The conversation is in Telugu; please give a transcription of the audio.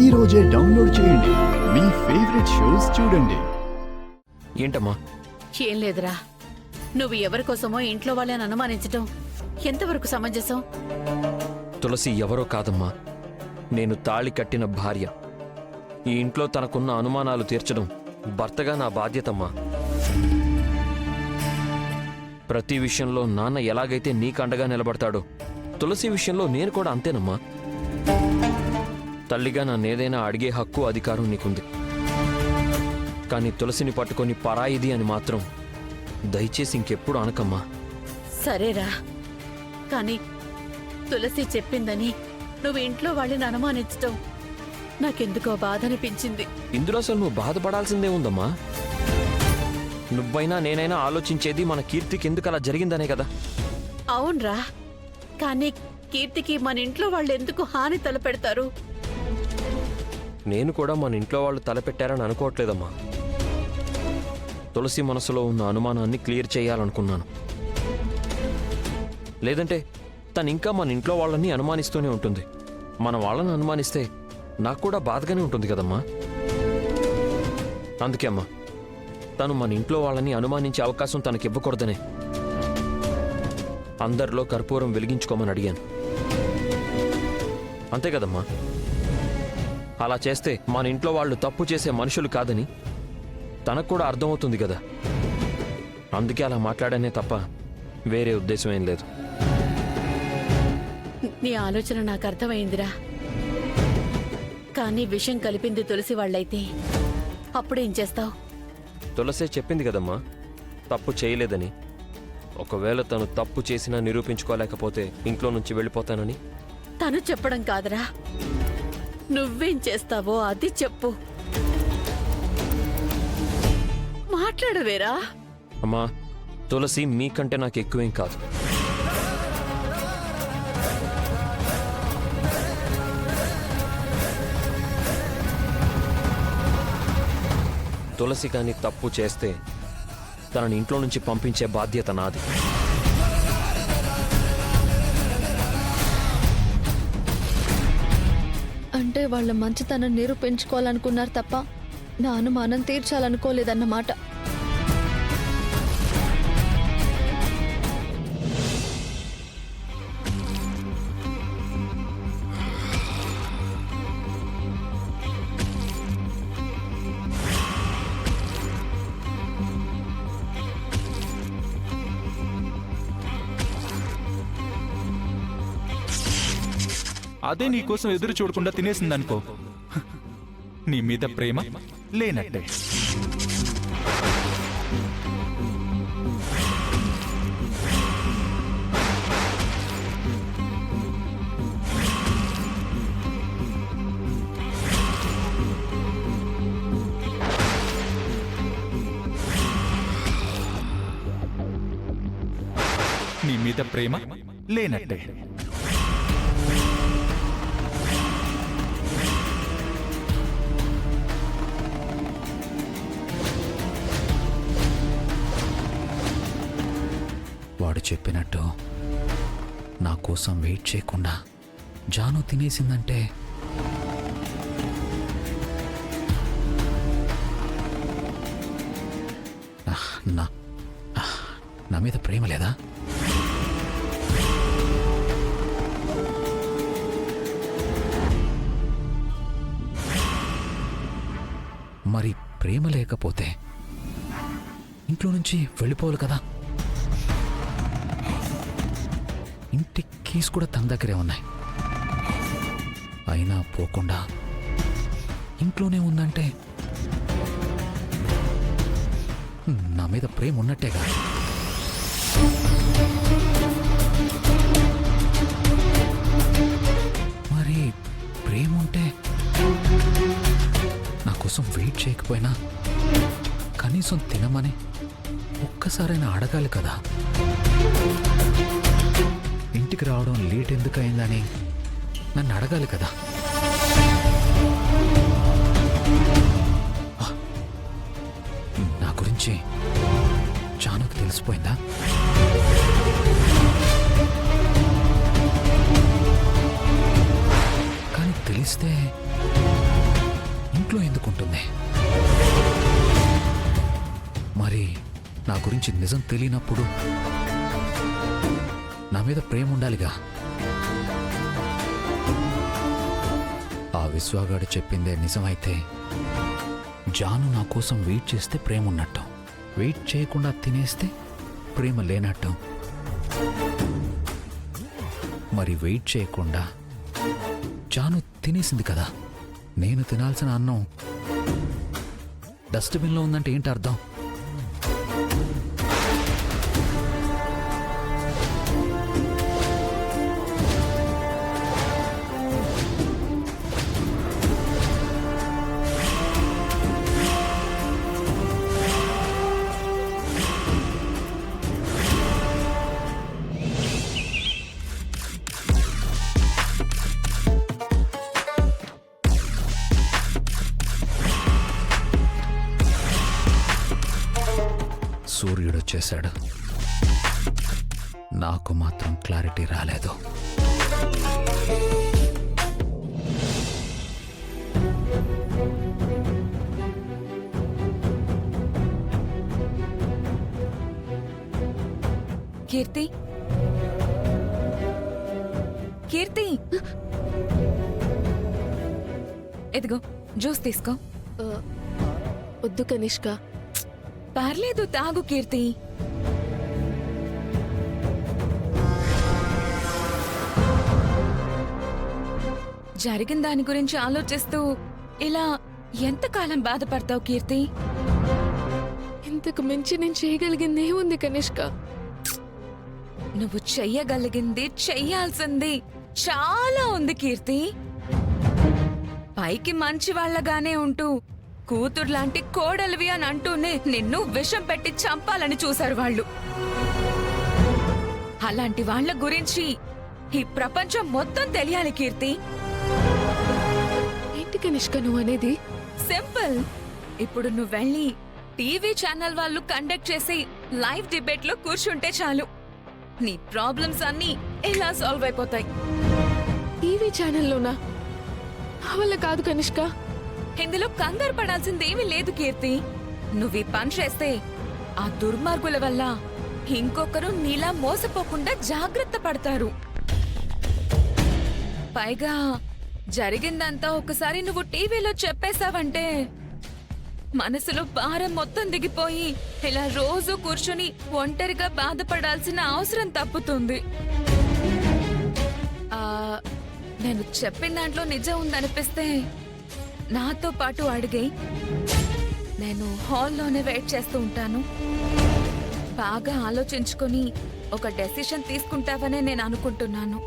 ఈ రోజే డౌన్లోడ్ చేయండి. మీ ఫేవరెట్ షోస్ చూడండి. ఏంటమ్మా? ఏం లేదురా, నువ్వు ఎవరి కోసమో ఇంట్లో వాళ్ళని అనుమానించటం ఎంతవరకు సమంజసం? తులసి ఎవరో కాదమ్మా, నేను తాళి కట్టిన భార్య. ఈ ఇంట్లో తనకున్న అనుమానాలు తీర్చడం భర్తగా నా బాధ్యతమ్మా. ప్రతి విషయంలో నాన్న ఎలాగైతే నీకు అండగా నిలబడతాడో తులసి విషయంలో నేను కూడా అంతేనమ్మా. తల్లిగా నన్నేదైనా అడిగే హక్కు అధికారం నీకుంది. కానీ తులసిని పట్టుకొని పరాయిది అని మాత్రం దయచేసి ఇంకెప్పుడు అనకమ్మా. సరేరా, కానీ తులసి చెప్పిందని నువ్వు ఇంట్లో వాళ్ళని అనుమానించటం నాకెందుకో బాధ అనిపించింది. ఇందులో అసలు నువ్వు బాధపడాల్సిందే ఉందమ్మా. నువ్వైనా నేనైనా ఆలోచించేది మన కీర్తికి ఎందుకు అలా జరిగిందనే కదా. అవునరా, కానీ కీర్తికి మన ఇంట్లో వాళ్ళు ఎందుకు హాని తలపెడతారు? నేను కూడా మన ఇంట్లో వాళ్ళు తలపెట్టారని అనుకోవట్లేదమ్మా. తులసి మనసులో ఉన్న అనుమానాన్ని క్లియర్ చేయాలనుకున్నాను. లేదంటే తను ఇంకా మన ఇంట్లో వాళ్ళని అనుమానిస్తూనే ఉంటుంది. మన వాళ్ళని అనుమానిస్తే నాకు కూడా బాధగానే ఉంటుంది కదమ్మా. అందుకే అమ్మా, తను మన ఇంట్లో వాళ్ళని అనుమానించే అవకాశం తనకి ఇవ్వకూడదనే అందరిలో కర్పూరం వెలిగించుకోమని అడిగాను. అంతే కదమ్మా. అలా చేస్తే మన ఇంట్లో వాళ్ళు తప్పు చేసే మనుషులు కాదని తనకు కూడా అర్థమవుతుంది కదా. అందుకే అలా మాట్లాడనే తప్ప వేరే ఉద్దేశం ఏం లేదు. నీ ఆలోచన నాకు అర్థమైందిరా, కానీ విషయం కలిపింది తులసి వాళ్ళైతే అప్పుడేం చేస్తావు? తులసే చెప్పింది కదమ్మా తప్పు చేయలేదని. ఒకవేళ తను తప్పు చేసినా నిరూపించుకోలేకపోతే ఇంట్లో నుంచి వెళ్ళిపోతానని. తను చెప్పడం కాదురా, నువ్వేం చేస్తావో అది చెప్పు. మాట్లాడవేరా? అమ్మా, తులసి మీకంటే నాకు ఎక్కువేం కాదు. తులసి కానీ తప్పు చేస్తే తనని ఇంట్లో నుంచి పంపించే బాధ్యత నాది. అంటే వాళ్ళ మంచితనం నిరూపించుకోవాలనుకున్నారు తప్ప నా అనుమానం తీర్చాలనుకోలేదన్నమాట. అదే నీకోసం ఎదురు చూడకుండా తినేసిందనుకో, నీ మీద ప్రేమ లేనట్టే. నీ మీద ప్రేమ లేనట్టే. వాడు చెప్పినట్టు నా కోసం వెయిట్ చేయకుండా జాను తినేసిందంటే నా మీద ప్రేమ లేదా? మరి ప్రేమ లేకపోతే ఇంట్లో నుంచి వెళ్ళిపోవాలి కదా. ఇంటి కీస్ కూడా తన దగ్గరే ఉన్నాయి. అయినా పోకుండా ఇంట్లోనే ఉందంటే నా మీద ప్రేమ ఉన్నట్టేగా. మరి ప్రేమ ఉంటే నా కోసం వెయిట్ చేయకపోయినా కనీసం తినమని ఒక్కసారైనా అడగాలి కదా. ఇంటికి రావడం లేట్ ఎందుకు అయిందని నన్ను అడగాలి కదా. నా గురించి జానుకి తెలిసిపోయిందా? కానీ తెలిస్తే ఇంట్లో ఎందుకుంటుంది? మరి నా గురించి నిజం తెలియనప్పుడు నా మీద ప్రేమ ఉండాలిగా. ఆ విశ్వాగాడు చెప్పిందే నిజమైతే జాను నా కోసం వెయిట్ చేస్తే ప్రేమ ఉన్నట్టు, వెయిట్ చేయకుండా తినేస్తే ప్రేమ లేనట్టు. మరి వెయిట్ చేయకుండా జాను తినేసింది కదా, నేను తినాల్సిన అన్నం డస్ట్బిన్లో ఉందంటే ఏంటి అర్థం? సూర్యుడొచ్చేశాడు, నాకు మాత్రం క్లారిటీ రాలేదు. కీర్తి, కీర్తి, ఎదిగో జ్యూస్ తీసుకో. వద్దు కనిష్క. పర్లేదు, తాగు కీర్తి. జరిగిన దాని గురించి ఆలోచిస్తూ ఇలా ఎంతకాలం బాధపడతావు కీర్తి? ఇంతకు మించి నేను చేయగలిగింది ఏముంది కనిష్క? నువ్వు చెయ్యగలిగింది, చెయ్యాల్సింది చాలా ఉంది కీర్తి. పైకి మంచి వాళ్ళగానే ఉంటూ కూతుర్లాంటి కోడలివి అని అంటూనే నిన్ను విషం పెట్టి చంపాలని చూశారు వాళ్ళు. అలాంటి వాళ్ళ గురించి ఈ ప్రపంచం మొత్తం తెలియాలి కీర్తి. ఏంటి కనిష్క నువ్వు అనేది? సింపుల్. ఇప్పుడు నువ్వు వెళ్ళి టీవీ ఛానల్ వాళ్ళు కండక్ట్ చేసి లైవ్ డిబేట్ లో కూర్చుంటే చాలు, నీ ప్రాబ్లమ్స్ అన్నీ ఇలా సాల్వ్ అయిపోతాయి. టీవీ ఛానల్లోనా? నా వల్ల కాదు కనిష్క. ఇందులో కంగారు పడాల్సిందేమీ లేదు కీర్తి. నువ్వు ఈ పని చేస్తే ఆ దుర్మార్గుల వల్ల ఇంకొకరు నీలా మోసపోకుండా జాగ్రత్త పడతారు. పైగా జరిగిందంతా ఒకసారి నువ్వు టీవీలో చెప్పేశావంటే మనసులో భారం మొత్తం దిగిపోయి ఇలా రోజు కూర్చుని ఒంటరిగా బాధపడాల్సిన అవసరం తప్పుతుంది. నేను చెప్పిన దాంట్లో నిజం ఉందనిపిస్తే నాతో పాటు అడిగే, నేను హాల్లోనే వెయిట్ చేస్తూ ఉంటాను. బాగా ఆలోచించుకొని ఒక డెసిషన్ తీసుకుంటావనే నేను అనుకుంటున్నాను.